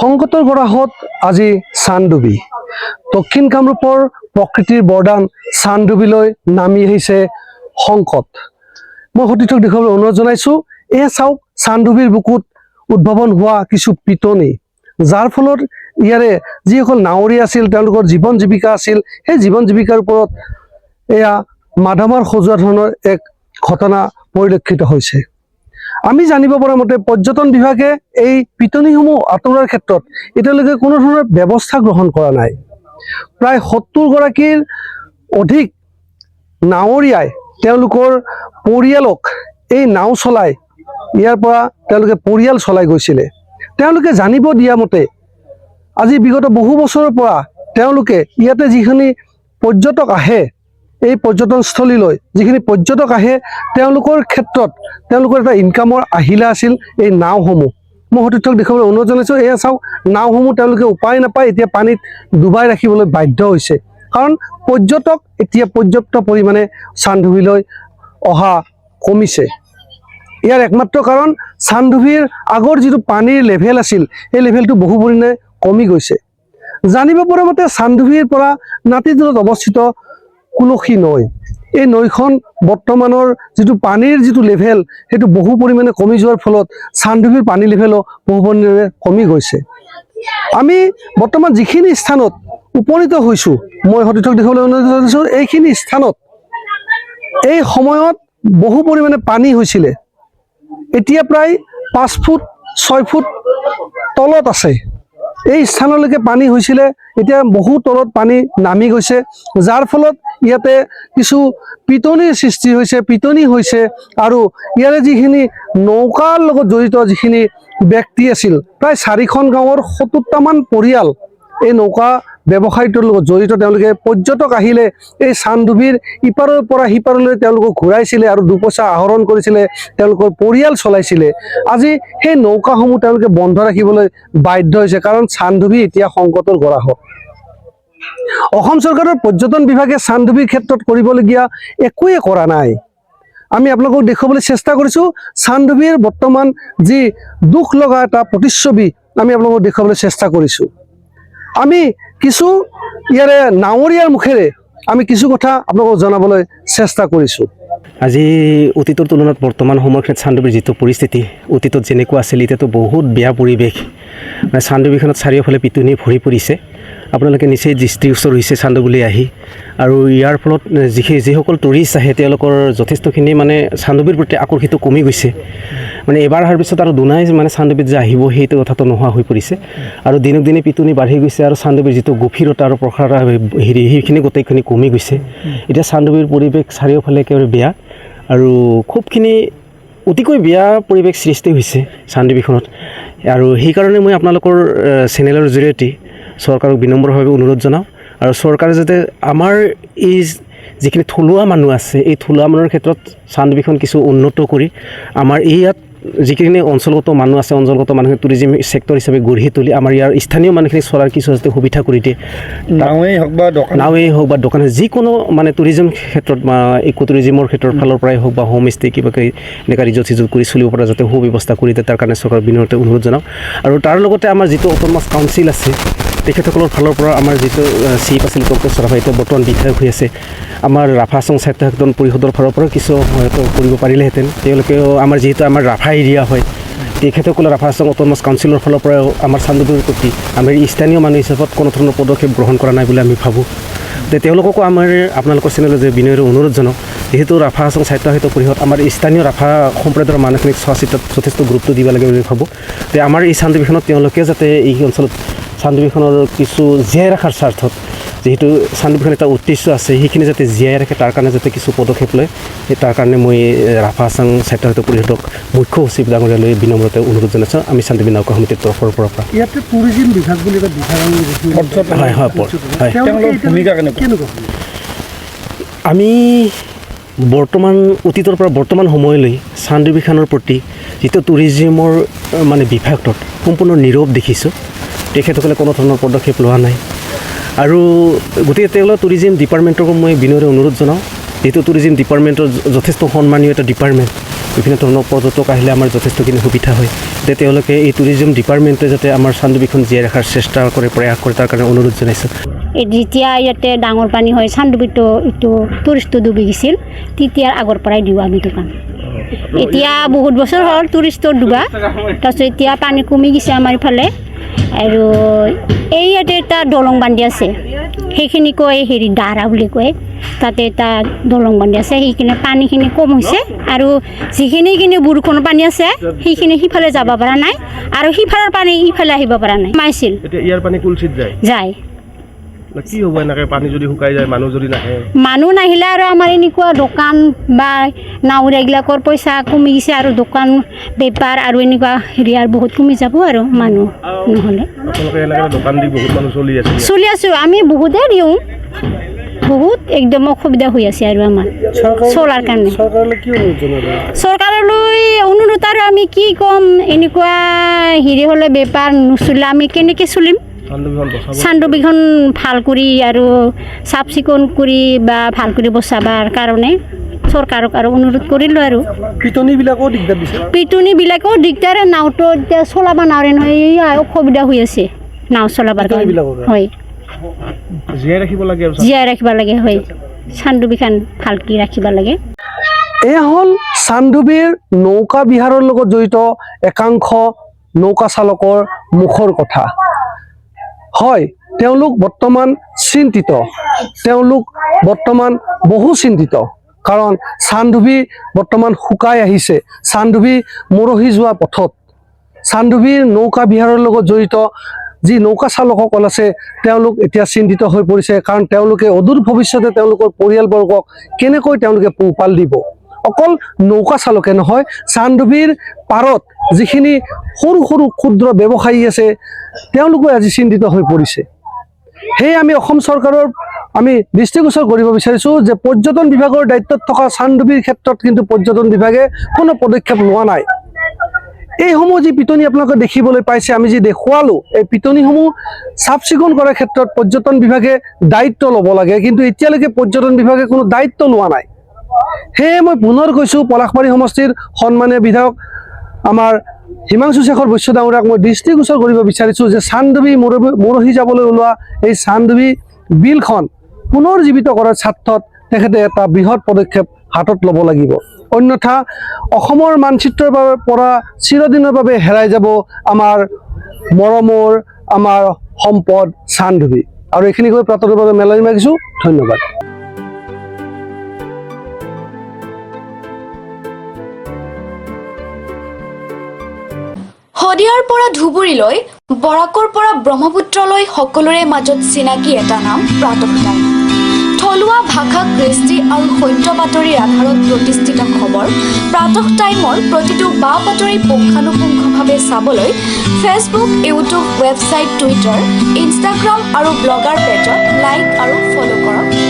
সংকটৰ গৰাহত আজি চানডুবি দক্ষিণ কামৰূপৰ প্ৰকৃতিৰ বৰদান চানডুবিলৈ নামি আহিছে সংকট। মই সতীৰ্থক দেখুৱাবলৈ অনুৰোধ জনাইছোঁ। এয়া চাওক চানডুবিৰ বুকুত উদ্ভাৱন হোৱা কিছু পিটনি, যাৰ ফলত ইয়াৰে যিসকল নাৱৰীয়া আছিল তেওঁলোকৰ জীৱন জীৱিকা আছিল, সেই জীৱন জীৱিকাৰ ওপৰত এয়া মাধমাৰ সজোৱা ধৰণৰ এক ঘটনা পৰিলক্ষিত হৈছে। আমি জানিব পৰা মতে পৰ্যটন বিভাগে এই পিটনিসমূহ আঁতৰোৱাৰ ক্ষেত্ৰত এতিয়ালৈকে কোনো ধৰণৰ ব্যৱস্থা গ্ৰহণ কৰা নাই। প্ৰায় ৭০ গৰাকীৰ অধিক নাৱৰীয়াই তেওঁলোকৰ পৰিয়ালক এই নাও চলাই ইয়াৰ পৰা তেওঁলোকে পৰিয়াল চলাই গৈছিলে। তেওঁলোকে জানিব দিয়া মতে আজি বিগত বহু বছৰৰ পৰা তেওঁলোকে ইয়াতে যিখিনি পৰ্যটক আহে, এই পৰ্যটনস্থলীলৈ যিখিনি পৰ্যটক আহে তেওঁলোকৰ ক্ষেত্ৰত তেওঁলোকৰ এটা ইনকামৰ আহিলা আছিল এই নাওসমূহ। মই সতীৰ্থক দেখুৱাবলৈ অনুৰোধ জনাইছোঁ। এয়া চাওক নাওসমূহ তেওঁলোকে উপায় নাপায় এতিয়া পানীত ডুবাই ৰাখিবলৈ বাধ্য হৈছে, কাৰণ পৰ্যটক এতিয়া পৰ্যাপ্ত পৰিমাণে চানডুবিলৈ অহা কমিছে। ইয়াৰ একমাত্ৰ কাৰণ চানডুবিৰ আগৰ যিটো পানীৰ লেভেল আছিল এই লেভেলটো বহু পৰিমাণে কমি গৈছে। জানিব পৰা মতে চানডুবিৰ পৰা নাতিদূৰত অৱস্থিত কুলসী নৈ, এই নৈখন বৰ্তমানৰ যিটো পানীৰ যিটো লেভেল সেইটো বহু পৰিমাণে কমি যোৱাৰ ফলত চানডুবিৰ পানী লেভেলো বহু পৰিমাণে কমি গৈছে। আমি বৰ্তমান যিখিনি স্থানত উপনীত হৈছোঁ, মই সতীৰ্থক দেখিবলৈ অনুৰোধ জনাইছোঁ, এইখিনি স্থানত এই সময়ত বহু পৰিমাণে পানী হৈছিলে। এতিয়া প্ৰায় ৫ ফুট ৬ ফুট তলত আছে। এই স্থানলৈকে পানী হৈছিলে, এতিয়া বহু তলত পানী নামি গৈছে, যাৰ ফলত ইয়াতে কিছু পিটনিৰ সৃষ্টি হৈছে, পিটনি হৈছে। আৰু ইয়াৰে যিখিনি নৌকাৰ লগত জড়িত যিখিনি ব্যক্তি আছিল, প্ৰায় ৪খন গাঁৱৰ ৭০টামান পৰিয়াল এই নৌকা ব্যৱসায়টোৰ লগত জড়িত। তেওঁলোকে পৰ্যটক আহিলে এই চানডুবিৰ ইপাৰৰ পৰা সিপাৰলৈ তেওঁলোকক ঘূৰাইছিলে আৰু দুপইচা আহৰণ কৰিছিলে, তেওঁলোকৰ পৰিয়াল চলাইছিলে। আজি সেই নৌকাসমূহ তেওঁলোকে বন্ধ ৰাখিবলৈ বাধ্য হৈছে, কাৰণ চানডুবি এতিয়া সংকটৰ গৰাহত। অসম চৰকাৰৰ পৰ্যটন বিভাগে চানডুবিৰ ক্ষেত্ৰত কৰিবলগীয়া একোৱে কৰা নাই। আমি আপোনালোকক দেখুৱাবলৈ চেষ্টা কৰিছোঁ চানডুবিৰ বৰ্তমান যি দুখ লগা এটা প্ৰতিচ্ছবি আমি আপোনালোকক দেখুৱাবলৈ চেষ্টা কৰিছোঁ। আমি কিছু ইয়াৰে নাৱৰীয়াৰ মুখেৰে আমি কিছু কথা আপোনালোকক জনাবলৈ চেষ্টা কৰিছোঁ। আজি অতীতৰ তুলনাত বৰ্তমান সময়ৰ ক্ষেত্ৰত চানডুবিৰ যিটো পৰিস্থিতি, অতীতত যেনেকুৱা আছিল এতিয়াতো বহুত বেয়া পৰিৱেশ। মানে চানডুবিখনত চাৰিওফালে পিটনি ভৰি পৰিছে। আপোনালোকে নিচেই দৃষ্টিগোচৰ হৈছে চানডুবিলৈ আহি। আৰু ইয়াৰ ফলত যিসকল টুৰিষ্ট আহে তেওঁলোকৰ যথেষ্টখিনি মানে চানডুবিৰ প্ৰতি আকৰ্ষিত কমি গৈছে। মানে এবাৰ অহাৰ পিছত আৰু দুনাই মানে চানডুবিত যে আহিব সেইটো কথাটো নোহোৱা হৈ পৰিছে। আৰু দিনক দিনে পিটনি বাঢ়ি গৈছে আৰু চানডুবিৰ যিটো গভীৰতা আৰু প্ৰসাৰ সেইখিনি গোটেইখিনি কমি গৈছে। এতিয়া চানডুবিৰ পৰিৱেশ চাৰিওফালে একেবাৰে বেয়া আৰু খুবখিনি অতিকৈ বেয়া পৰিৱেশ সৃষ্টি হৈছে চানডুবিখনত। আৰু সেইকাৰণে মই আপোনালোকৰ চেনেলৰ জৰিয়তে চৰকাৰক বিনম্ৰভাৱে অনুৰোধ জনাওঁ, আৰু চৰকাৰে যাতে আমাৰ এই যিখিনি থলুৱা মানুহ আছে এই থলুৱা মানুহৰ ক্ষেত্ৰত চানডুবিখন কিছু উন্নত কৰি আমাৰ ইয়াত যিখিনি অঞ্চলগত মানুহ আছে অঞ্চলগত মানুহে টুৰিজিম ছেক্টৰ হিচাপে গঢ়ি তুলি আমাৰ ইয়াৰ স্থানীয় মানুহখিনি চলাৰ কিছু যাতে সুবিধা কৰি দিয়ে। নাৱেই হওক বা দোকানে যিকোনো মানে টুৰিজিম ক্ষেত্ৰত বা ইকো টুৰিজিমৰ ক্ষেত্ৰৰ ফালৰ পৰাই হওক বা হোম ষ্টে কিবা এনেকুৱা ৰিজৰ্ট চিজৰ্ট কৰি চলিব পৰা যাতে সুব্যৱস্থা কৰি দিয়ে, তাৰ কাৰণে চৰকাৰৰ বিনম্ৰ অনুৰোধ জনাওঁ। আৰু তাৰ লগতে আমাৰ যিটো অট'নমাছ কাউন্সিল আছে তেখেতসকলৰ ফালৰ পৰা আমাৰ যিটো চিফ আছিল পংকজ ৰাভা, এতিয়া বৰ্তমান বিধায়ক হৈ আছে, আমাৰ ৰাভা হাছং স্বায়ত্তশাসিত পৰিষদৰ ফালৰ পৰা কিছু কৰিব পাৰিলেহেঁতেন। তেওঁলোকেও আমাৰ যিহেতু আমাৰ ৰাভা এৰিয়া হয়, তেখেতসকলে ৰাভা হাছং অট'নমাছ কাউন্সিলৰ ফালৰ পৰাও আমাৰ চানডুবিৰ প্ৰতি আমাৰ স্থানীয় মানুহ হিচাপত কোনো ধৰণৰ পদক্ষেপ গ্ৰহণ কৰা নাই বুলি আমি ভাবোঁ। তেওঁলোককো আমাৰ আপোনালোকৰ চেনেলত যে বিনয়েৰে অনুৰোধ জনাওঁ, যিহেতু ৰাভা হাছং স্বায়ত্তশাসিত পৰিষদ আমাৰ স্থানীয় ৰাভা সম্প্ৰদায়ৰ মানুহখিনিক চোৱা চিতাত যথেষ্ট গুৰুত্ব দিব লাগে বুলি ভাবোঁ। আমাৰ এই চানডুবিখনত তেওঁলোকে যাতে এই অঞ্চলত চানডুবিখনৰ কিছু জীয়াই ৰখাৰ স্বাৰ্থত, যিহেতু চানডুবিখন এটা উদ্দেশ্য আছে সেইখিনি যাতে জীয়াই ৰাখে তাৰ কাৰণে যাতে কিছু পদক্ষেপ লয়, তাৰ কাৰণে মই ৰাভা হাছং স্বায়ত্তশাসিত পৰিষদক মুখ্য সচিব ডাঙৰীয়ালৈ বিনম্ৰতে অনুৰোধ জনাইছোঁ। আমি চানডুবি নাওকা সমিতিৰ তৰফৰ পৰা ইয়াতে টুৰিজিম বিভাগ বুলি এটা বিভাগ আমি বৰ্তমান অতীতৰ পৰা বৰ্তমান সময়লৈ চানডুবিখনৰ প্ৰতি যিটো টুৰিজিমৰ মানে বিভাগটোত সম্পূৰ্ণ নীৰৱ দেখিছোঁ। তেখেতসকলে কোনো ধৰণৰ পদক্ষেপ লোৱা নাই। আৰু গতিকে তেওঁলোকৰ টুৰিজিম ডিপাৰ্টমেণ্টকো মই বিনয়েৰে অনুৰোধ জনাওঁ, যিহেতু টুৰিজিম ডিপাৰ্টমেণ্টৰ যথেষ্ট সন্মানীয় এটা ডিপাৰ্টমেণ্ট, বিভিন্ন ধৰণৰ পৰ্যটক আহিলে আমাৰ যথেষ্টখিনি সুবিধা হয় এতিয়া তেওঁলোকে এই টুৰিজম ডিপাৰ্টমেণ্টে যাতে আমাৰ চানডুবিখন জীয়াই ৰখাৰ চেষ্টা কৰে প্ৰয়াস কৰে তাৰ কাৰণে অনুৰোধ জনাইছোঁ যেতিয়া ইয়াতে ডাঙৰ পানী হয় চানডুবিটো এইটো টুৰিষ্টটো ডুবি গৈছিল তেতিয়াৰ আগৰ পৰাই দিওঁ আমি দোকান এতিয়া বহুত বছৰ হ'ল টুৰিষ্টৰ ডুবা তাৰপিছত এতিয়া পানী কমি গৈছে আমাৰ ইফালে আৰু এই ইয়াতে এটা দলং বান্ধি আছে সেইখিনি কয় হেৰি দাৰা বুলি কয় তাতে এটা দলং বান্ধি আছে সেইখিনি পানীখিনি কম হৈছে আৰু যিখিনি বৰষুণৰ পানী আছে সেইখিনি সিফালে যাব পৰা নাই আৰু সিফালৰ পানী ইফালে আহিব পৰা নাই মাইছিল এতিয়া ইয়াৰ পানী কুলচিত যায় যায় কি হ'ব এনেকৈ পানী যদি শুকাই যায় মানুহ যদি নাহে মানুহ নাহিলে আৰু আমাৰ এনেকুৱা দোকান বা নাওৰীয়াবিলাকৰ পইচা কমি গৈছে আৰু দোকান বেপাৰ আৰু এনেকুৱা হেৰি আৰু বহুত কমি যাব আৰু মানুহ নহ'লে আপোনালোকে এনেকৈ দোকান দি বহুত মানুহ চলি আছোঁ আমি বহুতেই দিওঁ বহুত একদম অসুবিধা হৈ আছে আৰু আমাৰ চলাৰ কাৰণে চৰকাৰলৈ অনুৰোধ আৰু আমি কি ক'ম এনেকুৱা হেৰি হ'লে বেপাৰ নচলিলে আমি কেনেকৈ চলিম চানডুবিখন ভাল কৰি আৰু চাফ চিকুণ কৰি বা ভাল কৰি বচাবৰ কাৰণে চৰকাৰক আৰু অনুৰোধ কৰিলোঁ আৰু পিটনিবিলাকেও দিগদাৰ নাওটো এতিয়া চলাব নোৱাৰে নহয় এই অসুবিধা হৈ আছে নাও চলাবৰ কাৰণে হয় জীয়াই ৰাখিব লাগে হয় চানডুবিখন ভালকৈ ৰাখিব লাগে এয়া হ'ল চানডুবিৰ নৌকা বিহাৰৰ লগত জড়িত একাংশ নৌকা চালকৰ মুখৰ কথা হয় তেওঁলোক বৰ্তমান চিন্তিত তেওঁলোক বৰ্তমান বহু চিন্তিত কাৰণ চানডুবি বৰ্তমান শুকাই আহিছে চানডুবি মৰহি যোৱা পথত চানডুবিৰ নৌকা বিহাৰৰ লগত জড়িত যি নৌকা চালকসকল আছে তেওঁলোক এতিয়া চিন্তিত হৈ পৰিছে কাৰণ তেওঁলোকে অদূৰ ভৱিষ্যতে তেওঁলোকৰ পৰিয়ালবৰ্গক কেনেকৈ তেওঁলোকে পোহপাল দিব অকল নৌকা চালকে নহয় চানডুবিৰ পাৰত যিখিনি সৰু সৰু ক্ষুদ্ৰ ব্যৱসায়ী আছে তেওঁলোকো আজি চিন্তিত হৈ পৰিছে সেয়ে আমি অসম চৰকাৰৰ আমি দৃষ্টিগোচৰ কৰিব বিচাৰিছোঁ যে পৰ্যটন বিভাগৰ দায়িত্বত থকা চানডুবিৰ ক্ষেত্ৰত কিন্তু পৰ্যটন বিভাগে কোনো পদক্ষেপ লোৱা নাই এইসমূহ যি পিটনি আপোনালোকে দেখিবলৈ পাইছে আমি যি দেখুৱালোঁ এই পিটনিসমূহ চাফ চিকুণ কৰাৰ ক্ষেত্ৰত পৰ্যটন বিভাগে দায়িত্ব ল'ব লাগে কিন্তু এতিয়ালৈকে পৰ্যটন বিভাগে কোনো দায়িত্ব লোৱা নাই সেয়ে মই পুনৰ কৈছোঁ পলাশবাৰী সমষ্টিৰ সন্মানীয় বিধায়ক আমাৰ হিমাংশু শেখৰ বৈশ্য ডাঙৰীয়াক মই দৃষ্টিগোচৰ কৰিব বিচাৰিছোঁ যে চানডুবি মৰহি যাবলৈ ওলোৱা এই চানডুবি বিলখন পুনৰ জীৱিত কৰাৰ স্বাৰ্থত তেখেতে এটা বৃহৎ পদক্ষেপ হাতত ল'ব লাগিব অন্যথা অসমৰ মানচিত্ৰৰ পৰা চিৰদিনৰ বাবে হেৰাই যাব আমাৰ মৰমৰ আমাৰ সম্পদ চানডুবি আৰু এইখিনি কৈ প্ৰাতলৰ বাবে মেলনি মাগিছোঁ ধন্যবাদ শদিয়াৰ পৰা ধুবুৰীলৈ বৰাকৰ পৰা ব্ৰহ্মপুত্ৰলৈ সকলোৰে মাজত চিনাকি এটা নাম প্ৰাতঃ টাইম থলুৱা ভাষা কৃষ্টি আৰু সত্য বাতৰিৰ আধাৰত প্ৰতিষ্ঠিত খবৰ প্ৰাতঃ টাইমৰ প্ৰতিটো বা বাতৰি পুংখানুপুংখভাৱে চাবলৈ Facebook YouTube website Twitter Instagram আৰু ব্লগাৰ পেজত লাইক আৰু ফ'ল' কৰক